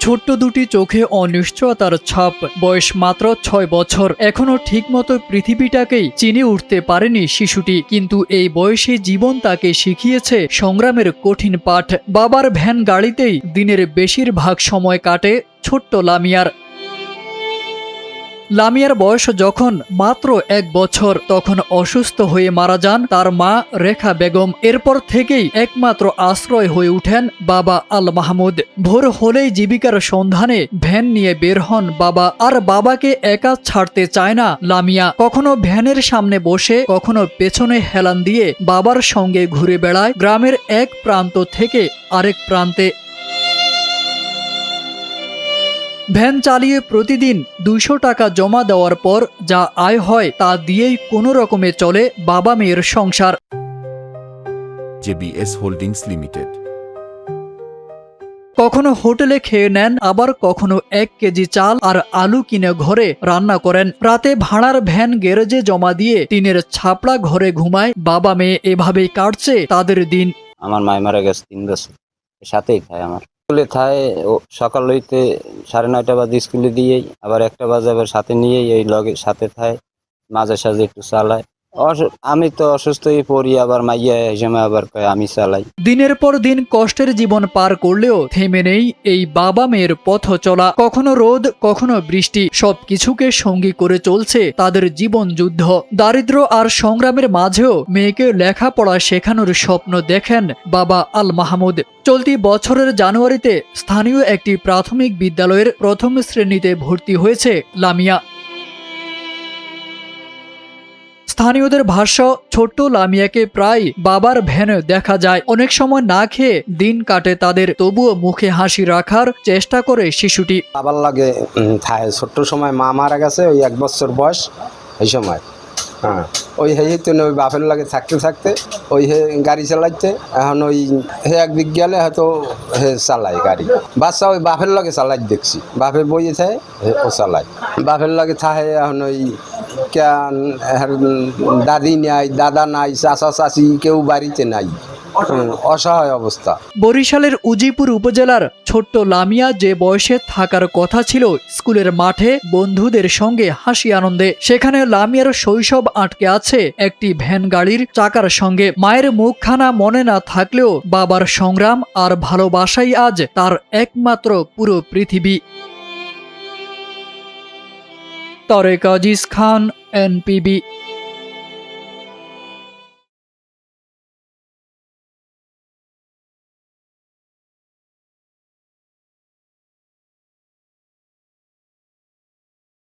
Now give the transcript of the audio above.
ছোট্ট দুটি চোখে অনিশ্চয়তার ছাপ। বয়স মাত্র ৬ বছর। এখনো ঠিকমতো পৃথিবীটাকেই চিনে উঠতে পারেনি শিশুটি, কিন্তু এই বয়সে জীবন তাকে শিখিয়েছে সংগ্রামের কঠিন পাঠ। বাবার ভ্যান গাড়িতেই দিনের বেশিরভাগ সময় কাটে ছোট্ট লামিয়ার। লামিয়ার বয়স যখন মাত্র ১ বছর, তখন অসুস্থ হয়ে মারা যান তার মা রেখা বেগম। এরপর থেকেই একমাত্র আশ্রয় হয়ে উঠেন বাবা আল মাহমুদ। ভোর হলেই জীবিকার সন্ধানে ভ্যান নিয়ে বের হন বাবা। আর বাবাকে একা ছাড়তে চায় না লামিয়া। কখনো ভ্যানের সামনে বসে, কখনো পেছনে হেলান দিয়ে বাবার সঙ্গে ঘুরে বেড়ায় গ্রামের এক প্রান্ত থেকে আরেক প্রান্তে। ভ্যান চালিয়ে প্রতিদিন ২০০ টাকা জমা দেওয়ার পর যা আয় হয় তা দিয়েই কোনো রকমে চলে বাবা মেয়ের সংসার। JBS holdings limited. কখনো হোটেলে খেয়ে নেন, আবার কখনো ১ কেজি চাল আর আলু কিনে ঘরে রান্না করেন। রাতে ভাড়ার ভ্যান গ্যারেজে জমা দিয়ে টিনের ছাপড়া ঘরে ঘুমায় বাবা মেয়ে। এভাবেই কাটছে তাদের দিন। আমার মায় মারা গেছে ৩ বছর, সাথেই খায় আমার স্কুলে খায়। ও সকাল হইতে ৯:৩০ বাজে স্কুলে দিয়েই, আবার ১টা বাজে আবার সাথে নিয়েই এই লগে সাথে খায়, মাঝে সাঝে একটু চালায়। আমি তো অসুস্থ হয়ে পড়ি, আবার মাইয়া হিসেবে আবার আমি চালাই। দিনের পর দিন কষ্টের জীবন পার করলেও থেমে নেই এই বাবা মেয়ের পথ চলা। কখনো রোদ, কখনো বৃষ্টি, সবকিছুকে সঙ্গী করে চলছে তাদের জীবন যুদ্ধ। দারিদ্র আর সংগ্রামের মাঝেও মেয়েকে লেখাপড়া শেখানোর স্বপ্ন দেখেন বাবা আল মাহমুদ। চলতি বছরের জানুয়ারিতে স্থানীয় একটি প্রাথমিক বিদ্যালয়ের প্রথম শ্রেণীতে ভর্তি হয়েছে লামিয়া। স্থানীয়দের ভাষ্য, ছোট্ট লামিয়াকে প্রায় বাবার ভ্যানে দেখা যায়। অনেক সময় না খেয়ে দিন কাটে তাদের, তবুও মুখে হাসি রাখার চেষ্টা করে শিশুটি। বাবার লাগে খায়। ছোট্ট সময় মা মারা গেছে, ওই ১ বছর বয়স এই সময়। হ্যাঁ, ওই তো ওই বাপের লাগে থাকতে থাকতে ওই গাড়ি চালাইতে। এখন ওই একদিক গেলে হয়তো চালায় গাড়ি। বাচ্চা ওই বাপের লাগে চালাই দেখছি, বাপে বইয়ে থাকে ও চালায়। বাপের লাগে থাকে। এখন ওই দাদি নাই, দাদা নাই, চাচা চাচি কেউ বাড়িতে নাই, অসহায় অবস্থা। বরিশালের উজিপুর উপজেলার ছোট্ট লামিয়া যে বয়সে থাকার কথা ছিল স্কুলের মাঠে বন্ধুদের সঙ্গে হাসি আনন্দে, সেখানে লামিয়ার শৈশব আটকে আছে একটি ভ্যান গাড়ির চাকার সঙ্গে। মায়ের মুখখানা মনে না থাকলেও বাবার সংগ্রাম আর ভালোবাসাই আজ তার একমাত্র পুরো পৃথিবী। তারেক আজিজ খান, NPB।